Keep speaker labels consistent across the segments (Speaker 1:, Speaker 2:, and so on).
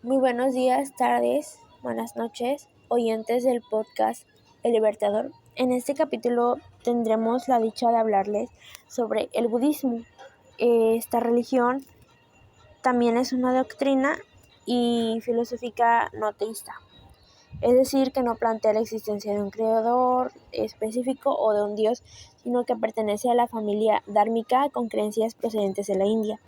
Speaker 1: Muy buenos días, tardes, buenas noches, oyentes del podcast El Libertador. En este capítulo tendremos la dicha de hablarles sobre el budismo. Esta religión también es una doctrina y filosófica no teísta, es decir, que no plantea la existencia de un creador específico o de un dios, sino que pertenece a la familia dármica con creencias procedentes de la India.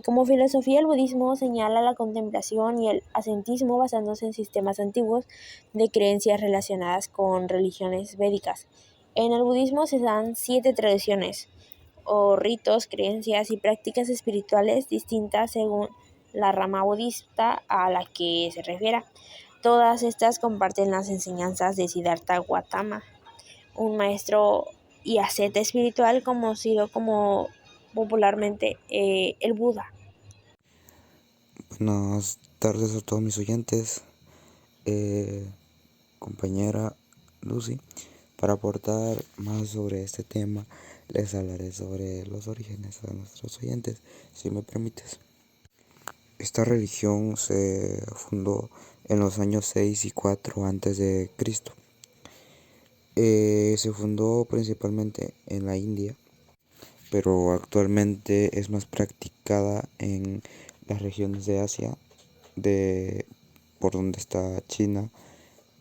Speaker 1: Como filosofía, el budismo señala la contemplación y el ascetismo basándose en sistemas antiguos de creencias relacionadas con religiones védicas. En el budismo se dan 7 tradiciones, o ritos, creencias y prácticas espirituales distintas según la rama budista a la que se refiera. Todas estas comparten las enseñanzas de Siddhartha Gautama, un maestro y asceta espiritual conocido como popularmente el Buda.
Speaker 2: Buenas tardes a todos mis oyentes, compañera Lucy. Para aportar más sobre este tema, les hablaré sobre los orígenes a nuestros oyentes, si me permites. Esta religión se fundó en los años 6 y 4 antes de Cristo. Se fundó principalmente en la India, pero actualmente es más practicada en las regiones de Asia, por donde está China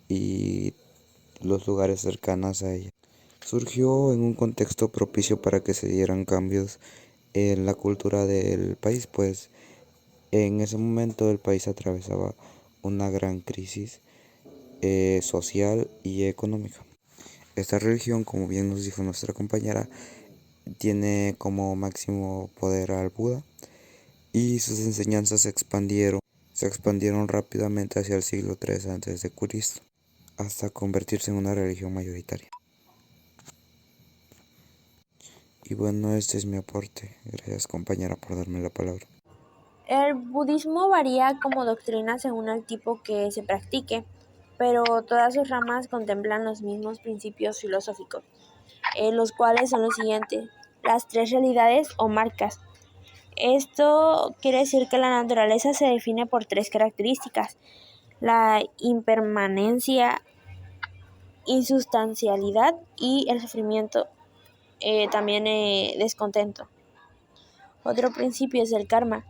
Speaker 2: y los lugares cercanos a ella. Surgió en un contexto propicio para que se dieran cambios en la cultura del país, pues en ese momento el país atravesaba una gran crisis social y económica. Esta religión, como bien nos dijo nuestra compañera, tiene como máximo poder al Buda y sus enseñanzas se expandieron rápidamente hacia el siglo III a.C., hasta convertirse en una religión mayoritaria. Y bueno, este es mi aporte. Gracias, compañera, por darme la palabra.
Speaker 1: El budismo varía como doctrina según el tipo que se practique, pero todas sus ramas contemplan los mismos principios filosóficos, los cuales son los siguientes: las 3 realidades o marcas. Esto quiere decir que la naturaleza se define por 3 características: la impermanencia, insustancialidad y el sufrimiento, también descontento. Otro principio es el karma.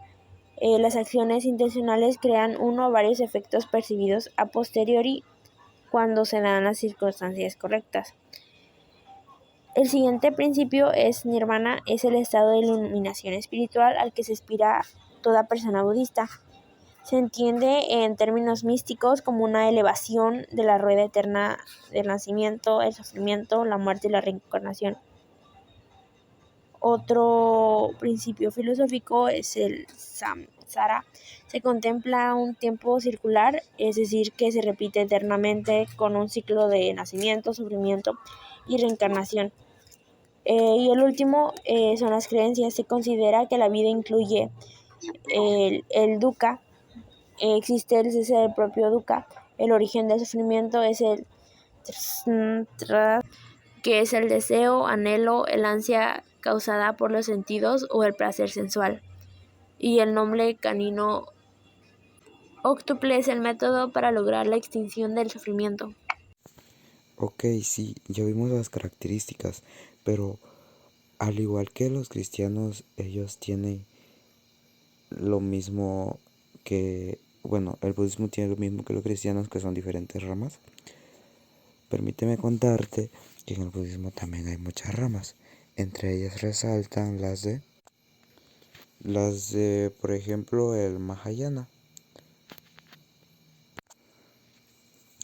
Speaker 1: Las acciones intencionales crean uno o varios efectos percibidos a posteriori cuando se dan las circunstancias correctas. El siguiente principio es nirvana, es el estado de iluminación espiritual al que se aspira toda persona budista. Se entiende en términos místicos como una elevación de la rueda eterna del nacimiento, el sufrimiento, la muerte y la reencarnación. Otro principio filosófico es el samsara. Se contempla un tiempo circular, es decir, que se repite eternamente con un ciclo de nacimiento, sufrimiento y reencarnación. Y el último son las creencias. Se considera que la vida incluye el dukkha, existe el cese del propio dukkha, el origen del sufrimiento es el que es el deseo, anhelo, el ansia causada por los sentidos o el placer sensual. Y el nombre canino óctuple es el método para lograr la extinción del sufrimiento.
Speaker 2: Ok, sí, ya vimos las características, pero al igual que los cristianos, ellos tienen lo mismo el budismo tiene lo mismo que los cristianos, que son diferentes ramas. Permíteme contarte que en el budismo también hay muchas ramas. Entre ellas resaltan las de, por ejemplo, el Mahayana.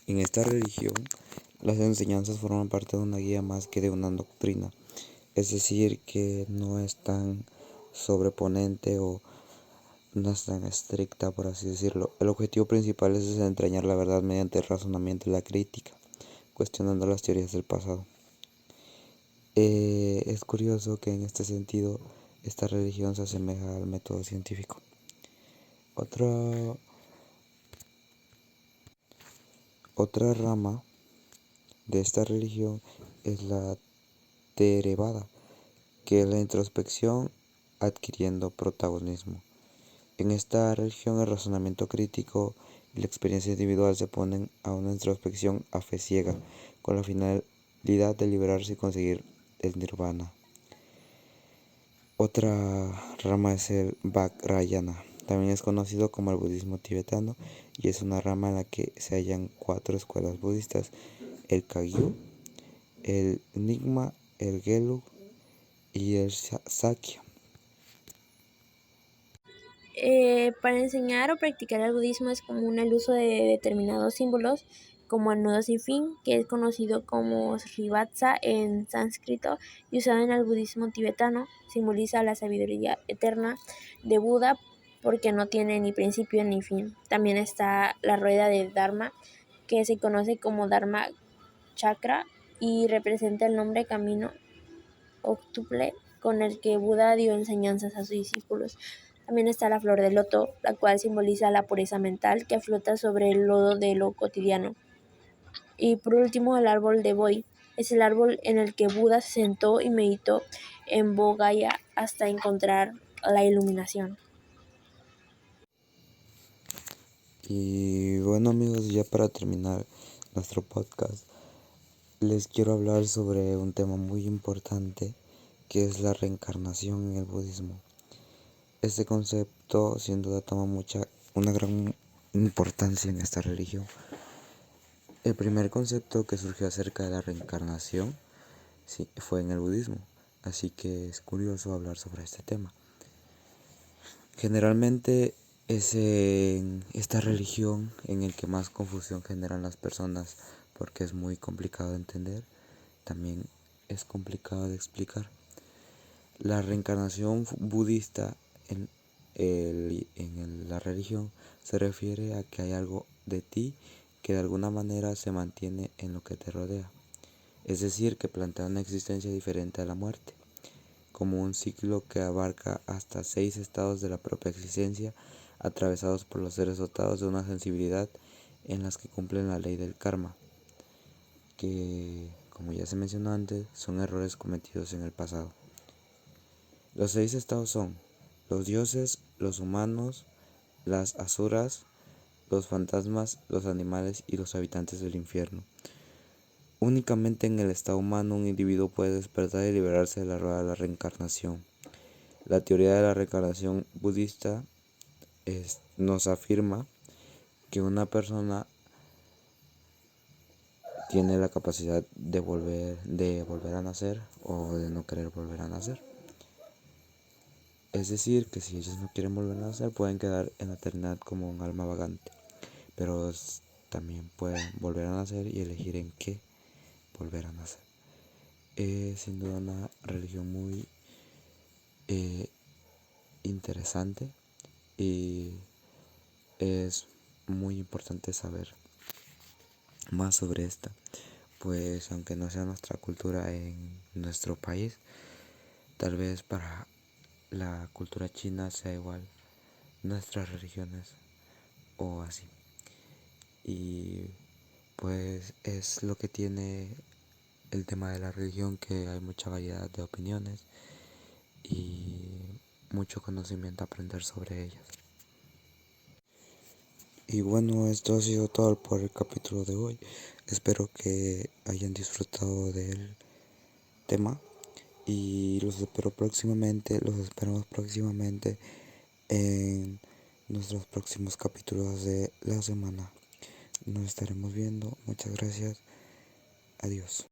Speaker 2: En esta religión, las enseñanzas forman parte de una guía más que de una doctrina. Es decir, que no es tan sobreponente o no es tan estricta, por así decirlo. El objetivo principal es desentrañar la verdad mediante el razonamiento y la crítica, cuestionando las teorías del pasado. Es curioso que en este sentido esta religión se asemeja al método científico. Otra, otra rama de esta religión es la Theravada, que es la introspección adquiriendo protagonismo. En esta religión el razonamiento crítico y la experiencia individual se ponen a una introspección a fe ciega, con la finalidad de liberarse y conseguir el nirvana. Otra rama es el Vajrayana. También es conocido como el budismo tibetano y es una rama en la que se hallan 4 escuelas budistas: el Kagyu, el Nyingma, el Gelug y el Sakya.
Speaker 1: Para enseñar o practicar el budismo es común el uso de determinados símbolos como el nudo sin fin, que es conocido como Srivatsa en sánscrito y usado en el budismo tibetano. Simboliza la sabiduría eterna de Buda porque no tiene ni principio ni fin. También está la rueda de Dharma, que se conoce como Dharma Chakra y representa el nombre camino octuple con el que Buda dio enseñanzas a sus discípulos. También está la flor de loto, la cual simboliza la pureza mental que flota sobre el lodo de lo cotidiano. Y por último, el árbol de Boi es el árbol en el que Buda se sentó y meditó en Bodh-gaya hasta encontrar la iluminación.
Speaker 2: Y bueno, amigos, ya para terminar nuestro podcast, les quiero hablar sobre un tema muy importante que es la reencarnación en el budismo. Este concepto sin duda toma una gran importancia en esta religión. El primer concepto que surgió acerca de la reencarnación fue en el budismo, así que es curioso hablar sobre este tema. Generalmente es en esta religión en el que más confusión generan las personas porque es muy complicado de entender, también es complicado de explicar. La reencarnación budista en la religión se refiere a que hay algo de ti que de alguna manera se mantiene en lo que te rodea, es decir, que plantea una existencia diferente a la muerte, como un ciclo que abarca hasta 6 estados de la propia existencia, atravesados por los seres dotados de una sensibilidad en las que cumplen la ley del karma, que, como ya se mencionó antes, son errores cometidos en el pasado. Los 6 estados son los dioses, los humanos, las asuras, los fantasmas, los animales y los habitantes del infierno. Únicamente en el estado humano un individuo puede despertar y liberarse de la rueda de la reencarnación. La teoría de la reencarnación budista nos afirma que una persona tiene la capacidad de volver a nacer o de no querer volver a nacer. Es decir, que si ellos no quieren volver a nacer, pueden quedar en la eternidad como un alma vagante, pero también pueden volver a nacer y elegir en qué volver a nacer. Es sin duda una religión muy interesante y es muy importante saber más sobre esta, pues aunque no sea nuestra cultura en nuestro país, tal vez para la cultura china sea igual nuestras religiones o así. Y pues es lo que tiene el tema de la religión, que hay mucha variedad de opiniones y mucho conocimiento a aprender sobre ellas. Y bueno, esto ha sido todo por el capítulo de hoy. Espero que hayan disfrutado del tema y los esperamos próximamente en nuestros próximos capítulos de la semana. Nos estaremos viendo. Muchas gracias. Adiós.